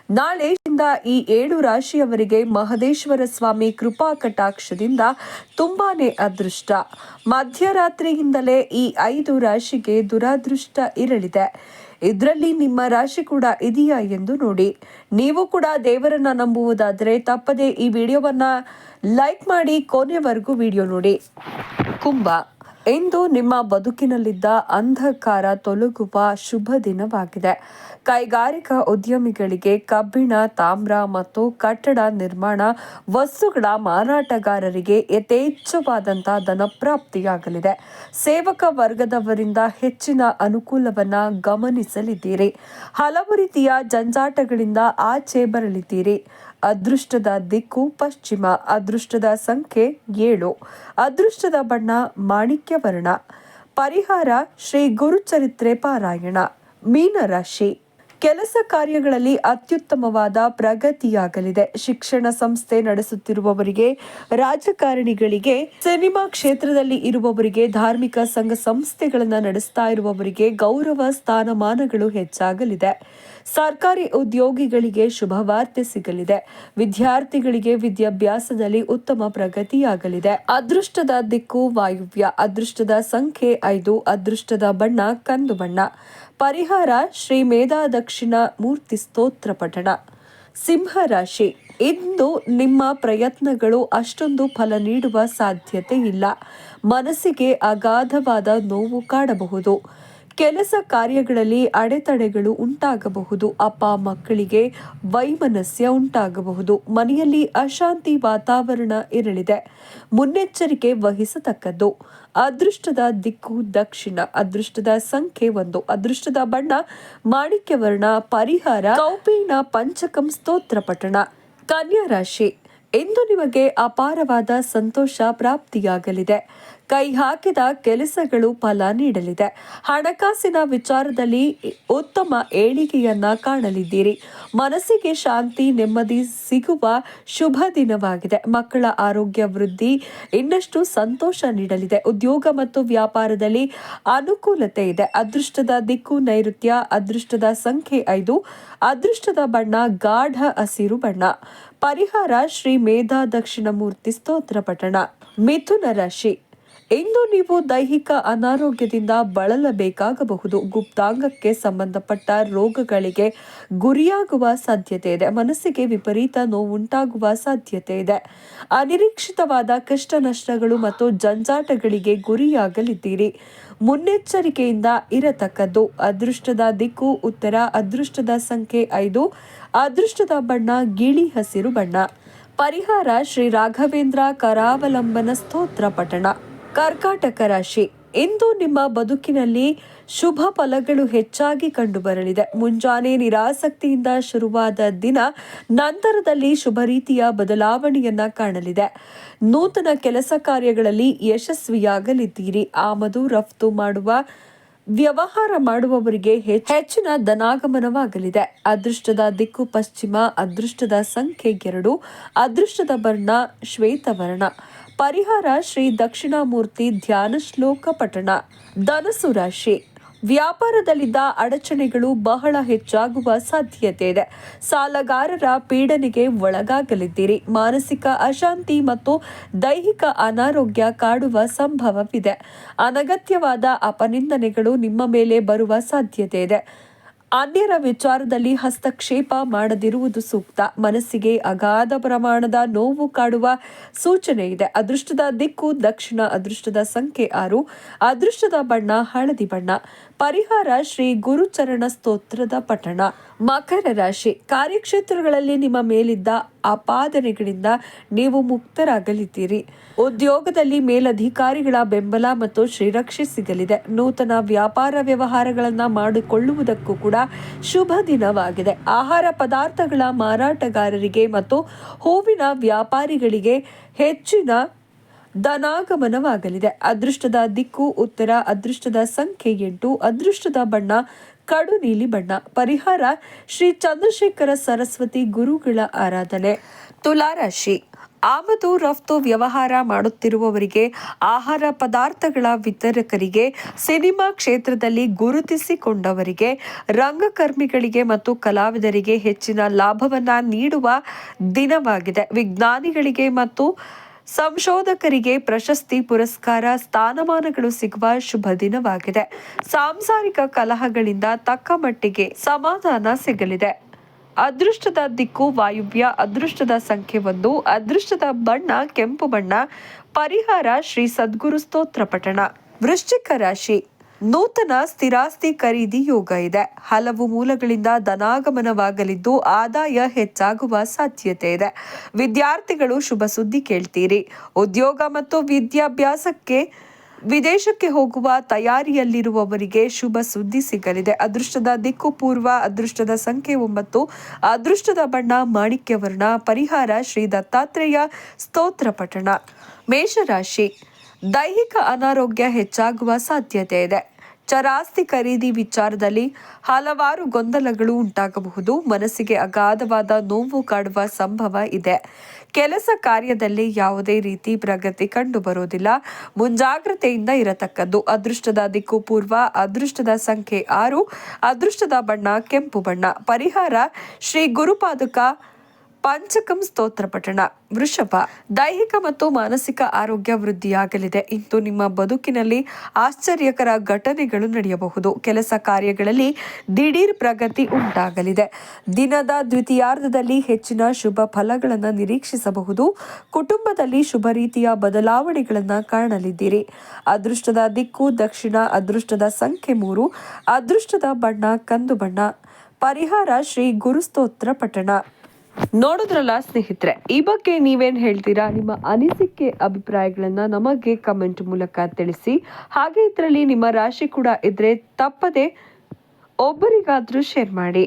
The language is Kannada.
ನಾಳೆಯಿಂದ ಈ 7 ರಾಶಿಯವರಿಗೆ ಮಹದೇಶ್ವರ ಸ್ವಾಮಿ ಕೃಪಾ ಕಟಾಕ್ಷದಿಂದ ತುಂಬಾನೇ ಅದೃಷ್ಟ. ಮಧ್ಯರಾತ್ರಿಯಿಂದಲೇ ಈ 5 ರಾಶಿಗೆ ದುರಾದೃಷ್ಟ ಇರಲಿದೆ. ಇದರಲ್ಲಿ ನಿಮ್ಮ ರಾಶಿ ಕೂಡ ಇದೆಯಾ ಎಂದು ನೋಡಿ. ನೀವು ಕೂಡ ದೇವರನ್ನ ನಂಬುವುದಾದರೆ ತಪ್ಪದೆ ಈ ವಿಡಿಯೋವನ್ನ ಲೈಕ್ ಮಾಡಿ ಕೊನೆವರೆಗೂ ವಿಡಿಯೋ ನೋಡಿ. ಕುಂಭ, ಇಂದು ನಿಮ್ಮ ಬದುಕಿನಲ್ಲಿದ್ದ ಅಂಧಕಾರ ತೊಲಗುವ ಶುಭ ದಿನವಾಗಿದೆ. ಕೈಗಾರಿಕಾ ಉದ್ಯಮಿಗಳಿಗೆ ಕಬ್ಬಿಣ, ತಾಮ್ರ ಮತ್ತು ಕಟ್ಟಡ ನಿರ್ಮಾಣ ವಸ್ತುಗಳ ಮಾರಾಟಗಾರರಿಗೆ ಯಥೇಚ್ಛವಾದಂತಹ ಧನಪ್ರಾಪ್ತಿಯಾಗಲಿದೆ. ಸೇವಕ ವರ್ಗದವರಿಂದ ಹೆಚ್ಚಿನ ಅನುಕೂಲವನ್ನ ಗಮನಿಸಲಿದ್ದೀರಿ. ಹಲವು ರೀತಿಯ ಜಂಜಾಟಗಳಿಂದ ಆಚೆ ಬರಲಿದ್ದೀರಿ. ಅದೃಷ್ಟದ ದಿಕ್ಕು ಪಶ್ಚಿಮ. ಅದೃಷ್ಟದ ಸಂಖ್ಯೆ 7. ಅದೃಷ್ಟದ ಬಣ್ಣ ಮಾಣಿಕ್ಯ ವರ್ಣ. ಪರಿಹಾರ ಶ್ರೀ ಗುರುಚರಿತ್ರೆ ಪಾರಾಯಣ. ಮೀನರಾಶಿ, ಕೆಲಸ ಕಾರ್ಯಗಳಲ್ಲಿ ಅತ್ಯುತ್ತಮವಾದ ಪ್ರಗತಿಯಾಗಲಿದೆ. ಶಿಕ್ಷಣ ಸಂಸ್ಥೆ ನಡೆಸುತ್ತಿರುವವರಿಗೆ, ರಾಜಕಾರಣಿಗಳಿಗೆ, ಸಿನಿಮಾ ಕ್ಷೇತ್ರದಲ್ಲಿ ಇರುವವರಿಗೆ, ಧಾರ್ಮಿಕ ಸಂಘ ಸಂಸ್ಥೆಗಳನ್ನು ನಡೆಸ್ತಾ ಇರುವವರಿಗೆ ಗೌರವ ಸ್ಥಾನಮಾನಗಳು ಹೆಚ್ಚಾಗಲಿದೆ. ಸರ್ಕಾರಿ ಉದ್ಯೋಗಿಗಳಿಗೆ ಶುಭವಾರ್ತೆ ಸಿಗಲಿದೆ. ವಿದ್ಯಾರ್ಥಿಗಳಿಗೆ ವಿದ್ಯಾಭ್ಯಾಸದಲ್ಲಿ ಉತ್ತಮ ಪ್ರಗತಿಯಾಗಲಿದೆ. ಅದೃಷ್ಟದ ದಿಕ್ಕು ವಾಯುವ್ಯ. ಅದೃಷ್ಟದ ಸಂಖ್ಯೆ 5. ಅದೃಷ್ಟದ ಬಣ್ಣ ಕಂದು ಬಣ್ಣ. ಪರಿಹಾರ ಶ್ರೀ ಮೇಧಾ ದಕ್ಷಿಣ ಮೂರ್ತಿ ಸ್ತೋತ್ರ ಪಠಣ. ಸಿಂಹರಾಶಿ, ಇಂದು ನಿಮ್ಮ ಪ್ರಯತ್ನಗಳು ಅಷ್ಟೊಂದು ಫಲ ನೀಡುವ ಸಾಧ್ಯತೆ ಇಲ್ಲ. ಮನಸ್ಸಿಗೆ ಅಗಾಧವಾದ ನೋವು ಕಾಡಬಹುದು. ಕೆಲಸ ಕಾರ್ಯಗಳಲ್ಲಿ ಅಡೆತಡೆಗಳು ಉಂಟಾಗಬಹುದು. ಅಪ್ಪ ಮಕ್ಕಳಿಗೆ ವೈಮನಸ್ಯ ಉಂಟಾಗಬಹುದು. ಮನೆಯಲ್ಲಿ ಅಶಾಂತಿ ವಾತಾವರಣ ಇರಲಿದೆ. ಮುನ್ನೆಚ್ಚರಿಕೆ ವಹಿಸತಕ್ಕದ್ದು. ಅದೃಷ್ಟದ ದಿಕ್ಕು ದಕ್ಷಿಣ. ಅದೃಷ್ಟದ ಸಂಖ್ಯೆ 1. ಅದೃಷ್ಟದ ಬಣ್ಣ ಮಾಣಿಕ್ಯ ವರ್ಣ. ಪರಿಹಾರ ಕೌಪೀನ ಪಂಚಕಂ ಸ್ತೋತ್ರ ಪಠಣ. ಕನ್ಯಾ ರಾಶಿ, ಇಂದು ನಿಮಗೆ ಅಪಾರವಾದ ಸಂತೋಷ ಪ್ರಾಪ್ತಿಯಾಗಲಿದೆ. ಕೈ ಹಾಕಿದ ಕೆಲಸಗಳು ಫಲ ನೀಡಲಿದೆ. ಹಣಕಾಸಿನ ವಿಚಾರದಲ್ಲಿ ಉತ್ತಮ ಏಳಿಗೆಯನ್ನ ಕಾಣಲಿದ್ದೀರಿ. ಮನಸ್ಸಿಗೆ ಶಾಂತಿ, ನೆಮ್ಮದಿ ಸಿಗುವ ಶುಭ ದಿನವಾಗಿದೆ. ಮಕ್ಕಳ ಆರೋಗ್ಯ ವೃದ್ಧಿ ಇನ್ನಷ್ಟು ಸಂತೋಷ ನೀಡಲಿದೆ. ಉದ್ಯೋಗ ಮತ್ತು ವ್ಯಾಪಾರದಲ್ಲಿ ಅನುಕೂಲತೆ ಇದೆ. ಅದೃಷ್ಟದ ದಿಕ್ಕು ನೈಋತ್ಯ. ಅದೃಷ್ಟದ ಸಂಖ್ಯೆ 5. ಅದೃಷ್ಟದ ಬಣ್ಣ ಗಾಢ ಹಸಿರು ಬಣ್ಣ. ಪರಿಹಾರ ಶ್ರೀ ಮೇಧಾ ದಕ್ಷಿಣ ಮೂರ್ತಿ ಸ್ತೋತ್ರ ಪಠಣ. ಮಿಥುನ ರಾಶಿ, ಇಂದು ನೀವು ದೈಹಿಕ ಅನಾರೋಗ್ಯದಿಂದ ಬಳಲಬೇಕಾಗಬಹುದು. ಗುಪ್ತಾಂಗಕ್ಕೆ ಸಂಬಂಧಪಟ್ಟ ರೋಗಗಳಿಗೆ ಗುರಿಯಾಗುವ ಸಾಧ್ಯತೆ ಇದೆ. ಮನಸ್ಸಿಗೆ ವಿಪರೀತ ನೋವುಂಟಾಗುವ ಸಾಧ್ಯತೆ ಇದೆ. ಅನಿರೀಕ್ಷಿತವಾದ ಕಷ್ಟ ನಷ್ಟಗಳು ಮತ್ತು ಜಂಜಾಟಗಳಿಗೆ ಗುರಿಯಾಗಲಿದ್ದೀರಿ. ಮುನ್ನೆಚ್ಚರಿಕೆಯಿಂದ ಇರತಕ್ಕದ್ದು. ಅದೃಷ್ಟದ ದಿಕ್ಕು ಉತ್ತರ. ಅದೃಷ್ಟದ ಸಂಖ್ಯೆ 5. ಅದೃಷ್ಟದ ಬಣ್ಣ ಗಿಳಿ ಹಸಿರು ಬಣ್ಣ. ಪರಿಹಾರ ಶ್ರೀ ರಾಘವೇಂದ್ರ ಕರಾವಲಂಬನ ಸ್ತೋತ್ರ ಪಠಣ. ಕರ್ಕಾಟಕ ರಾಶಿ, ಇಂದು ನಿಮ್ಮ ಬದುಕಿನಲ್ಲಿ ಶುಭ ಫಲಗಳು ಹೆಚ್ಚಾಗಿ ಕಂಡುಬರಲಿದೆ. ಮುಂಜಾನೆ ನಿರಾಸಕ್ತಿಯಿಂದ ಶುರುವಾದ ದಿನ ನಂತರದಲ್ಲಿ ಶುಭ ರೀತಿಯ ಬದಲಾವಣೆಯನ್ನ ಕಾಣಲಿದೆ. ನೂತನ ಕೆಲಸ ಕಾರ್ಯಗಳಲ್ಲಿ ಯಶಸ್ವಿಯಾಗಲಿದ್ದೀರಿ. ಆಮದು ರಫ್ತು ಮಾಡುವ ವ್ಯವಹಾರ ಮಾಡುವವರಿಗೆ ಹೆಚ್ಚಿನ ಧನಾಗಮನವಾಗಲಿದೆ. ಅದೃಷ್ಟದ ದಿಕ್ಕು ಪಶ್ಚಿಮ. ಅದೃಷ್ಟದ ಸಂಖ್ಯೆ 2. ಅದೃಷ್ಟದ ಬಣ್ಣ ಶ್ವೇತವರ್ಣ. ಪರಿಹಾರ ಶ್ರೀ ದಕ್ಷಿಣಾಮೂರ್ತಿ ಧ್ಯಾನ ಶ್ಲೋಕ ಪಠಣ. ಧನಸ್ಸು ರಾಶಿ, ವ್ಯಾಪಾರದಲ್ಲಿದ್ದ ಅಡಚಣೆಗಳು ಬಹಳ ಹೆಚ್ಚಾಗುವ ಸಾಧ್ಯತೆ ಇದೆ. ಸಾಲಗಾರರ ಪೀಡನೆಗೆ ಒಳಗಾಗಲಿದ್ದೀರಿ. ಮಾನಸಿಕ ಅಶಾಂತಿ ಮತ್ತು ದೈಹಿಕ ಅನಾರೋಗ್ಯ ಕಾಡುವ ಸಂಭವವಿದೆ. ಅನಗತ್ಯವಾದ ಅಪನಿಂದನೆಗಳು ನಿಮ್ಮ ಮೇಲೆ ಬರುವ ಸಾಧ್ಯತೆ ಇದೆ. ಅನ್ಯರ ವಿಚಾರದಲ್ಲಿ ಹಸ್ತಕ್ಷೇಪ ಮಾಡದಿರುವುದು ಸೂಕ್ತ. ಮನಸ್ಸಿಗೆ ಅಗಾಧ ಪ್ರಮಾಣದ ನೋವು ಕಾಡುವ ಸೂಚನೆ ಇದೆ. ಅದೃಷ್ಟದ ದಿಕ್ಕು ದಕ್ಷಿಣ. ಅದೃಷ್ಟದ ಸಂಖ್ಯೆ 6. ಅದೃಷ್ಟದ ಬಣ್ಣ ಹಳದಿ ಬಣ್ಣ. ಪರಿಹಾರ ಶ್ರೀ ಗುರುಚರಣ ಸ್ತೋತ್ರದ ಪಠಣ. ಮಕರ ರಾಶಿ, ಕಾರ್ಯಕ್ಷೇತ್ರಗಳಲ್ಲಿ ನಿಮ್ಮ ಮೇಲಿದ್ದ ಆಪಾದನೆಗಳಿಂದ ನೀವು ಮುಕ್ತರಾಗಲಿದ್ದೀರಿ. ಉದ್ಯೋಗದಲ್ಲಿ ಮೇಲಧಿಕಾರಿಗಳ ಬೆಂಬಲ ಮತ್ತು ಶ್ರೀರಕ್ಷೆ ಸಿಗಲಿದೆ. ನೂತನ ವ್ಯಾಪಾರ ವ್ಯವಹಾರಗಳನ್ನು ಮಾಡಿಕೊಳ್ಳುವುದಕ್ಕೂ ಕೂಡ ಶುಭ ದಿನವಾಗಿದೆ. ಆಹಾರ ಪದಾರ್ಥಗಳ ಮಾರಾಟಗಾರರಿಗೆ ಮತ್ತು ಹೂವಿನ ವ್ಯಾಪಾರಿಗಳಿಗೆ ಹೆಚ್ಚಿನ ಧನಾಗಮನವಾಗಲಿದೆ. ಅದೃಷ್ಟದ ದಿಕ್ಕು ಉತ್ತರ. ಅದೃಷ್ಟದ ಸಂಖ್ಯೆ 8. ಅದೃಷ್ಟದ ಬಣ್ಣ ಕಡು ನೀಲಿ ಬಣ್ಣ. ಪರಿಹಾರ ಶ್ರೀ ಚಂದ್ರಶೇಖರ ಸರಸ್ವತಿ ಗುರುಗಳ ಆರಾಧನೆ. ತುಲಾರಾಶಿ, ಆಮದು ರಫ್ತು ವ್ಯವಹಾರ ಮಾಡುತ್ತಿರುವವರಿಗೆ, ಆಹಾರ ಪದಾರ್ಥಗಳ ವಿತರಕರಿಗೆ, ಸಿನಿಮಾ ಕ್ಷೇತ್ರದಲ್ಲಿ ಗುರುತಿಸಿಕೊಂಡವರಿಗೆ, ರಂಗಕರ್ಮಿಗಳಿಗೆ ಮತ್ತು ಕಲಾವಿದರಿಗೆ ಹೆಚ್ಚಿನ ಲಾಭವನ್ನ ನೀಡುವ ದಿನವಾಗಿದೆ. ವಿಜ್ಞಾನಿಗಳಿಗೆ ಮತ್ತು ಸಂಶೋಧಕರಿಗೆ ಪ್ರಶಸ್ತಿ, ಪುರಸ್ಕಾರ, ಸ್ಥಾನಮಾನಗಳು ಸಿಗುವ ಶುಭ ದಿನವಾಗಿದೆ. ಸಾಂಸಾರಿಕ ಕಲಹಗಳಿಂದ ತಕ್ಕ ಮಟ್ಟಿಗೆ ಸಮಾಧಾನ ಸಿಗಲಿದೆ. ಅದೃಷ್ಟದ ದಿಕ್ಕು ವಾಯುವ್ಯ. ಅದೃಷ್ಟದ ಸಂಖ್ಯೆ 1. ಅದೃಷ್ಟದ ಬಣ್ಣ ಕೆಂಪು ಬಣ್ಣ. ಪರಿಹಾರ ಶ್ರೀ ಸದ್ಗುರು ಸ್ತೋತ್ರ ಪಠಣ. ವೃಶ್ಚಿಕ ರಾಶಿ. ನೂತನ ಸ್ಥಿರಾಸ್ತಿ ಖರೀದಿ ಯೋಗ ಇದೆ. ಹಲವು ಮೂಲಗಳಿಂದ ಧನಾಗಮನವಾಗಲಿದ್ದು ಆದಾಯ ಹೆಚ್ಚಾಗುವ ಸಾಧ್ಯತೆ ಇದೆ. ವಿದ್ಯಾರ್ಥಿಗಳು ಶುಭ ಸುದ್ದಿ ಕೇಳ್ತೀರಿ. ಉದ್ಯೋಗ ಮತ್ತು ವಿದ್ಯಾಭ್ಯಾಸಕ್ಕೆ ವಿದೇಶಕ್ಕೆ ಹೋಗುವ ತಯಾರಿಯಲ್ಲಿರುವವರಿಗೆ ಶುಭ ಸುದ್ದಿ ಸಿಗಲಿದೆ. ಅದೃಷ್ಟದ ದಿಕ್ಕು ಪೂರ್ವ. ಅದೃಷ್ಟದ ಸಂಖ್ಯೆ 9. ಅದೃಷ್ಟದ ಬಣ್ಣ ಮಾಣಿಕ್ಯ ವರ್ಣ. ಪರಿಹಾರ ಶ್ರೀ ದತ್ತಾತ್ರೇಯ ಸ್ತೋತ್ರ ಪಠಣ. ಮೇಷರಾಶಿ. ದೈಹಿಕ ಅನಾರೋಗ್ಯ ಹೆಚ್ಚಾಗುವ ಸಾಧ್ಯತೆ ಇದೆ. ಚರಾಸ್ತಿ ಖರೀದಿ ವಿಚಾರದಲ್ಲಿ ಹಲವಾರು ಗೊಂದಲಗಳು ಉಂಟಾಗಬಹುದು. ಮನಸ್ಸಿಗೆ ಅಗಾಧವಾದ ನೋವು ಕಾಡುವ ಸಂಭವ ಇದೆ. ಕೆಲಸ ಕಾರ್ಯದಲ್ಲಿ ಯಾವುದೇ ರೀತಿ ಪ್ರಗತಿ ಕಂಡು ಬರುವುದಿಲ್ಲ. ಮುಂಜಾಗ್ರತೆಯಿಂದ ಇರತಕ್ಕದ್ದು. ಅದೃಷ್ಟದ ದಿಕ್ಕು ಪೂರ್ವ. ಅದೃಷ್ಟದ ಸಂಖ್ಯೆ 6. ಅದೃಷ್ಟದ ಬಣ್ಣ ಕೆಂಪು ಬಣ್ಣ. ಪರಿಹಾರ ಶ್ರೀ ಗುರುಪಾದುಕ ಪಂಚಕಂ ಸ್ತೋತ್ರ ಪಠಣ. ವೃಷಭ. ದೈಹಿಕ ಮತ್ತು ಮಾನಸಿಕ ಆರೋಗ್ಯ ವೃದ್ಧಿಯಾಗಲಿದೆ. ಇಂದು ನಿಮ್ಮ ಬದುಕಿನಲ್ಲಿ ಆಶ್ಚರ್ಯಕರ ಘಟನೆಗಳು ನಡೆಯಬಹುದು. ಕೆಲಸ ಕಾರ್ಯಗಳಲ್ಲಿ ದಿಢೀರ್ ಪ್ರಗತಿ ಉಂಟಾಗಲಿದೆ. ದಿನದ ದ್ವಿತೀಯಾರ್ಧದಲ್ಲಿ ಹೆಚ್ಚಿನ ಶುಭ ಫಲಗಳನ್ನು ನಿರೀಕ್ಷಿಸಬಹುದು. ಕುಟುಂಬದಲ್ಲಿ ಶುಭ ರೀತಿಯ ಬದಲಾವಣೆಗಳನ್ನು ಕಾಣಲಿದ್ದೀರಿ. ಅದೃಷ್ಟದ ದಿಕ್ಕು ದಕ್ಷಿಣ. ಅದೃಷ್ಟದ ಸಂಖ್ಯೆ 3. ಅದೃಷ್ಟದ ಬಣ್ಣ ಕಂದು ಬಣ್ಣ. ಪರಿಹಾರ ಶ್ರೀ ಗುರುಸ್ತೋತ್ರ ಪಠಣ. ನೋಡಿದ್ರಲ್ಲ ಸ್ನೇಹಿತರೆ, ಈ ಬಗ್ಗೆ ನೀವೇನ್ ಹೇಳ್ತೀರಾ? ನಿಮ್ಮ ಅನಿಸಿಕೆ ಅಭಿಪ್ರಾಯಗಳನ್ನ ನಮಗೆ ಕಮೆಂಟ್ ಮೂಲಕ ತಿಳಿಸಿ. ಹಾಗೆ ಇದರಲ್ಲಿ ನಿಮ್ಮ ರಾಶಿ ಕೂಡ ಇದ್ರೆ ತಪ್ಪದೆ ಒಬ್ಬರಿಗಾದ್ರೂ ಶೇರ್ ಮಾಡಿ.